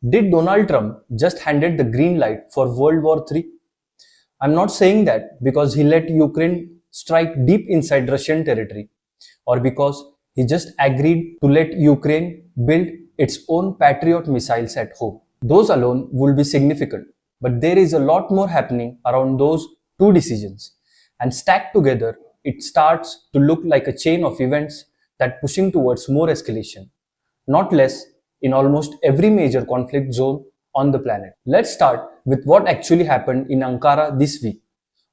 Did Donald Trump just handed the green light for World War III? I'm not saying that because he let Ukraine strike deep inside Russian territory or because he just agreed to let Ukraine build its own Patriot missiles at home. Those alone will be significant, but there is a lot more happening around those two decisions, and stacked together, it starts to look like a chain of events that pushing towards more escalation, not less, in almost every major conflict zone on the planet. Let's start with what actually happened in Ankara this week.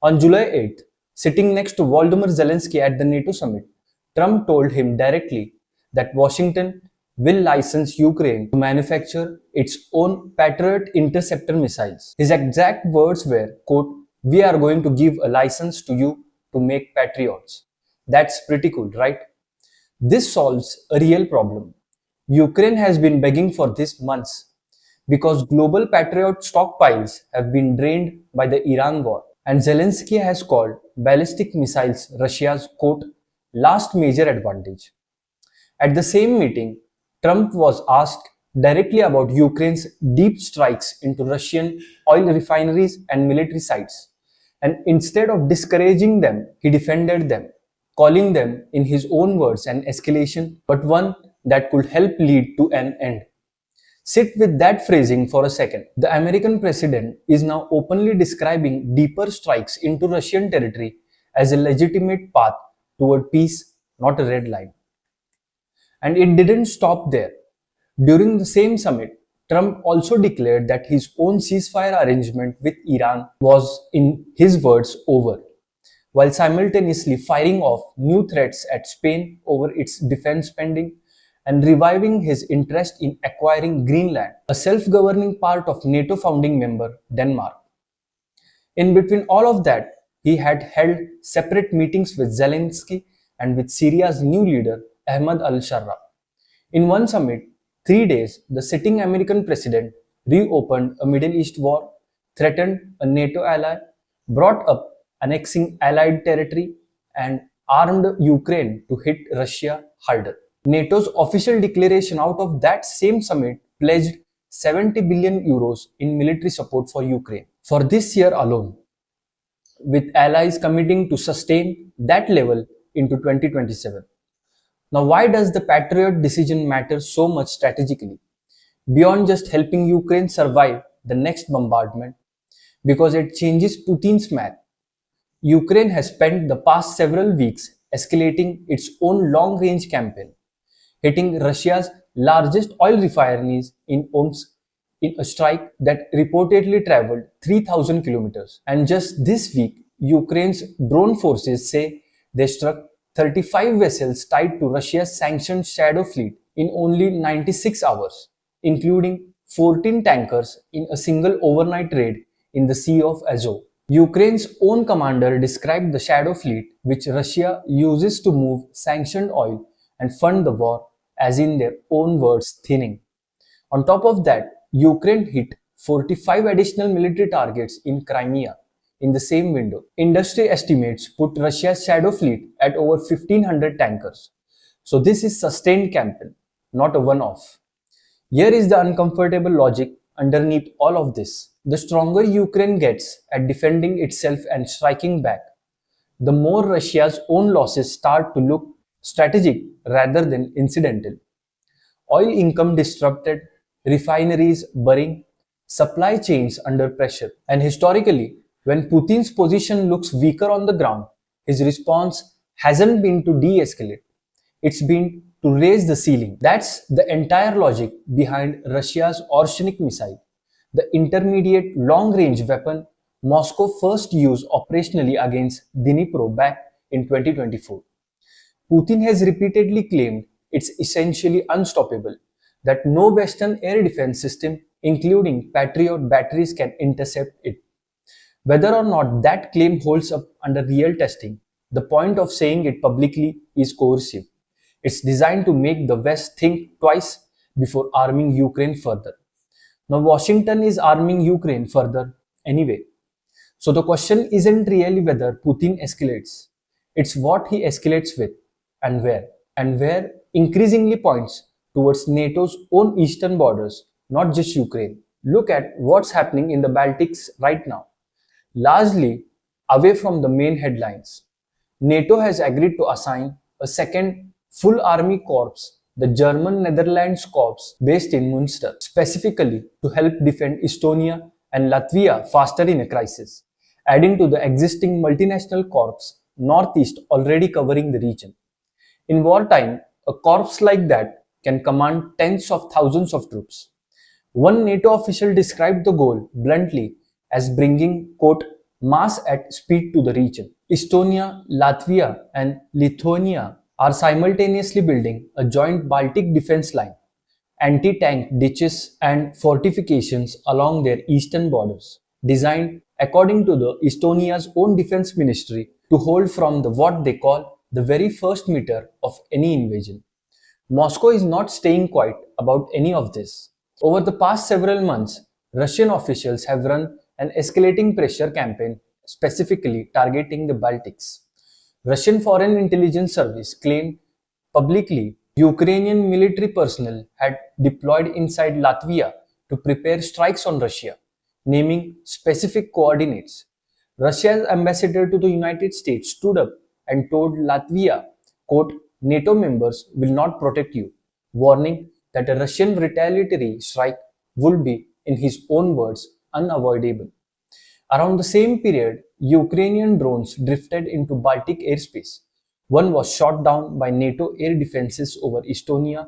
On July 8th, sitting next to Volodymyr Zelensky at the NATO summit, Trump told him directly that Washington will license Ukraine to manufacture its own Patriot interceptor missiles. His exact words were, quote, "We are going to give a license to you to make Patriots." That's pretty cool, right? This solves a real problem. Ukraine has been begging for this months because global Patriot stockpiles have been drained by the Iran war, and Zelensky has called ballistic missiles Russia's quote last major advantage. At the same meeting, Trump was asked directly about Ukraine's deep strikes into Russian oil refineries and military sites, and instead of discouraging them, he defended them, calling them, in his own words, an escalation, but one that could help lead to an end. Sit with that phrasing for a second. The American president is now openly describing deeper strikes into Russian territory as a legitimate path toward peace, not a red line. And it didn't stop there. During the same summit, Trump also declared that his own ceasefire arrangement with Iran was, in his words, over, while simultaneously firing off new threats at Spain over its defense spending and reviving his interest in acquiring Greenland, a self-governing part of NATO founding member Denmark. In between all of that, he had held separate meetings with Zelensky and with Syria's new leader, Ahmad al-Shara. In one summit, 3 days, the sitting American president reopened a Middle East war, threatened a NATO ally, brought up annexing allied territory, and armed Ukraine to hit Russia harder. NATO's official declaration out of that same summit pledged 70 billion euros in military support for Ukraine for this year alone, with allies committing to sustain that level into 2027. Now, why does the Patriot decision matter so much strategically? Beyond just helping Ukraine survive the next bombardment, because it changes Putin's math. Ukraine has spent the past several weeks escalating its own long-range campaign, hitting Russia's largest oil refineries in Omsk in a strike that reportedly traveled 3,000 kilometers. And just this week, Ukraine's drone forces say they struck 35 vessels tied to Russia's sanctioned shadow fleet in only 96 hours, including 14 tankers in a single overnight raid in the Sea of Azov. Ukraine's own commander described the shadow fleet, which Russia uses to move sanctioned oil and fund the war, as in their own words, thinning. On top of that, Ukraine hit 45 additional military targets in Crimea in the same window. Industry estimates put Russia's shadow fleet at over 1,500 tankers. So this is sustained campaign, not a one-off. Here is the uncomfortable logic underneath all of this. The stronger Ukraine gets at defending itself and striking back, the more Russia's own losses start to look strategic rather than incidental. Oil income disrupted, refineries burning, supply chains under pressure. And historically, when Putin's position looks weaker on the ground, his response hasn't been to de-escalate. It's been to raise the ceiling. That's the entire logic behind Russia's Orshenik missile, the intermediate long-range weapon Moscow first used operationally against Dnipro back in 2024. Putin has repeatedly claimed it's essentially unstoppable, that no Western air defense system, including Patriot batteries, can intercept it. Whether or not that claim holds up under real testing, the point of saying it publicly is coercive. It's designed to make the West think twice before arming Ukraine further. Now, Washington is arming Ukraine further anyway. So the question isn't really whether Putin escalates. It's what he escalates with and where increasingly points towards NATO's own eastern borders, not just Ukraine. Look at what's happening in the Baltics right now. Largely away from the main headlines, NATO has agreed to assign a second full army corps, the German Netherlands Corps, based in Münster, specifically to help defend Estonia and Latvia faster in a crisis, adding to the existing multinational corps northeast already covering the region. In wartime, a corps like that can command tens of thousands of troops. One NATO official described the goal bluntly as bringing, quote, mass at speed to the region. Estonia, Latvia, and Lithuania are simultaneously building a joint Baltic defense line, anti-tank ditches and fortifications along their eastern borders, designed according to the Estonia's own defense ministry to hold from the what they call the very first meter of any invasion. Moscow is not staying quiet about any of this. Over the past several months, Russian officials have run an escalating pressure campaign specifically targeting the Baltics. Russian Foreign Intelligence Service claimed publicly Ukrainian military personnel had deployed inside Latvia to prepare strikes on Russia, naming specific coordinates. Russia's ambassador to the United States stood up and told Latvia, quote, NATO members will not protect you, warning that a Russian retaliatory strike would be, in his own words, unavoidable. Around the same period, Ukrainian drones drifted into Baltic airspace. One was shot down by NATO air defenses over Estonia.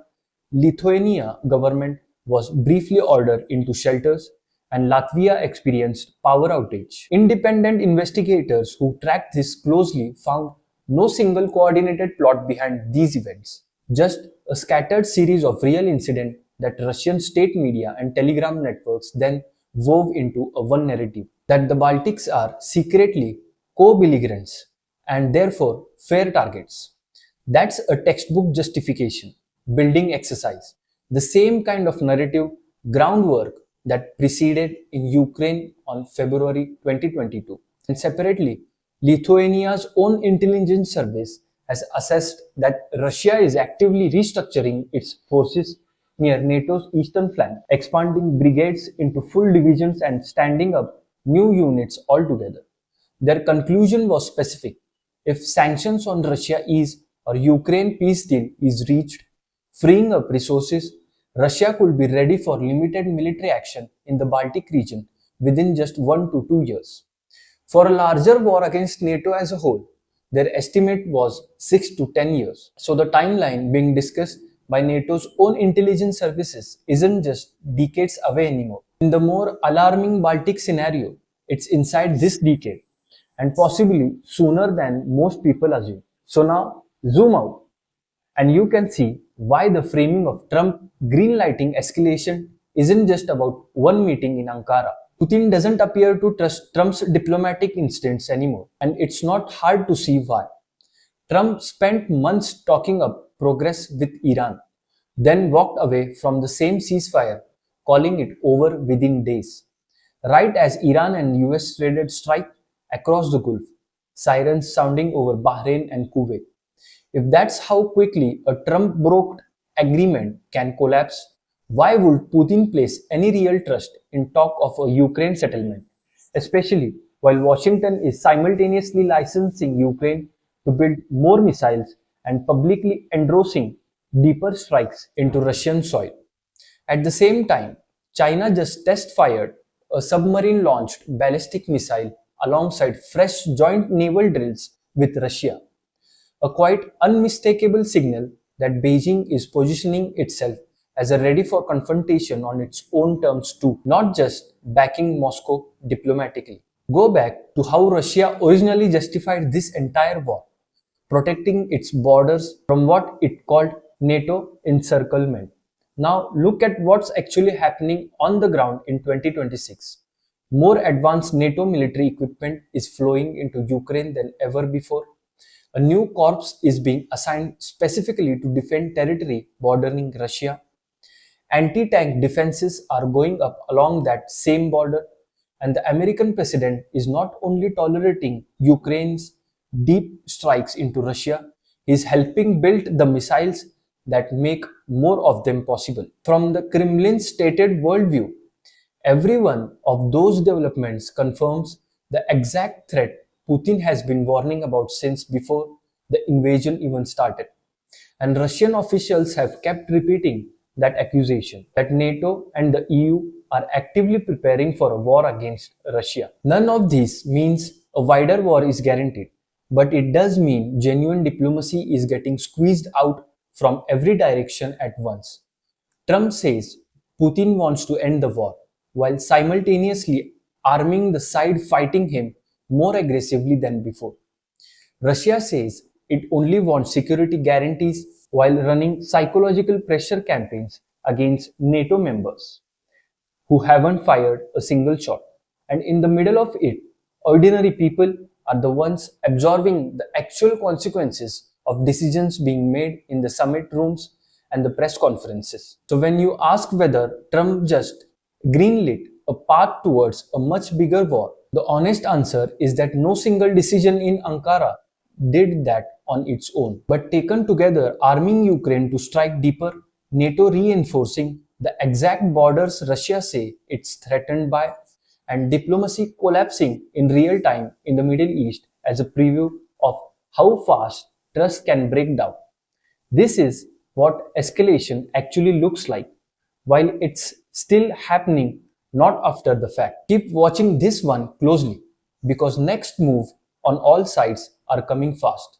Lithuania government was briefly ordered into shelters, and Latvia experienced power outage. Independent investigators who tracked this closely found no single coordinated plot behind these events, just a scattered series of real incidents that Russian state media and telegram networks then wove into a one narrative that the Baltics are secretly co-belligerents and therefore fair targets. That's a textbook justification, building exercise, the same kind of narrative groundwork that preceded in Ukraine on February 2022. And separately, Lithuania's own intelligence service has assessed that Russia is actively restructuring its forces near NATO's eastern flank, expanding brigades into full divisions and standing up new units altogether. Their conclusion was specific. If sanctions on Russia ease or Ukraine peace deal is reached, freeing up resources, Russia could be ready for limited military action in the Baltic region within just 1 to 2 years. For a larger war against NATO as a whole, their estimate was 6 to 10 years. So the timeline being discussed by NATO's own intelligence services isn't just decades away anymore. In the more alarming Baltic scenario, it's inside this decade and possibly sooner than most people assume. So now zoom out and you can see why the framing of Trump greenlighting escalation isn't just about one meeting in Ankara. Putin doesn't appear to trust Trump's diplomatic instincts anymore, and it's not hard to see why. Trump spent months talking up progress with Iran, then walked away from the same ceasefire, calling it over within days. Right as Iran and US traded strike across the Gulf, sirens sounding over Bahrain and Kuwait. If that's how quickly a Trump-broked agreement can collapse, why would Putin place any real trust in talk of a Ukraine settlement, especially while Washington is simultaneously licensing Ukraine to build more missiles and publicly endorsing deeper strikes into Russian soil? At the same time, China just test-fired a submarine-launched ballistic missile alongside fresh joint naval drills with Russia, a quite unmistakable signal that Beijing is positioning itself as a ready for confrontation on its own terms too, not just backing Moscow diplomatically. Go back to how Russia originally justified this entire war, protecting its borders from what it called NATO encirclement. Now look at what's actually happening on the ground in 2026. More advanced NATO military equipment is flowing into Ukraine than ever before. A new corps is being assigned specifically to defend territory bordering Russia. Anti-tank defenses are going up along that same border, and the American president is not only tolerating Ukraine's deep strikes into Russia, he is helping build the missiles that make more of them possible. From the Kremlin's stated worldview, every one of those developments confirms the exact threat Putin has been warning about since before the invasion even started. And Russian officials have kept repeating that accusation that NATO and the EU are actively preparing for a war against Russia. None of this means a wider war is guaranteed, but it does mean genuine diplomacy is getting squeezed out from every direction at once. Trump says Putin wants to end the war, while simultaneously arming the side fighting him more aggressively than before. Russia says it only wants security guarantees while running psychological pressure campaigns against NATO members who haven't fired a single shot. And in the middle of it, ordinary people are the ones absorbing the actual consequences of decisions being made in the summit rooms and the press conferences. So when you ask whether Trump just greenlit a path towards a much bigger war, the honest answer is that no single decision in Ankara did that on its own. But taken together, arming Ukraine to strike deeper, NATO reinforcing the exact borders Russia say it's threatened by, and diplomacy collapsing in real time in the Middle East as a preview of how fast trust can break down. This is what escalation actually looks like, while it's still happening, not after the fact. Keep watching this one closely because next move on all sides are coming fast.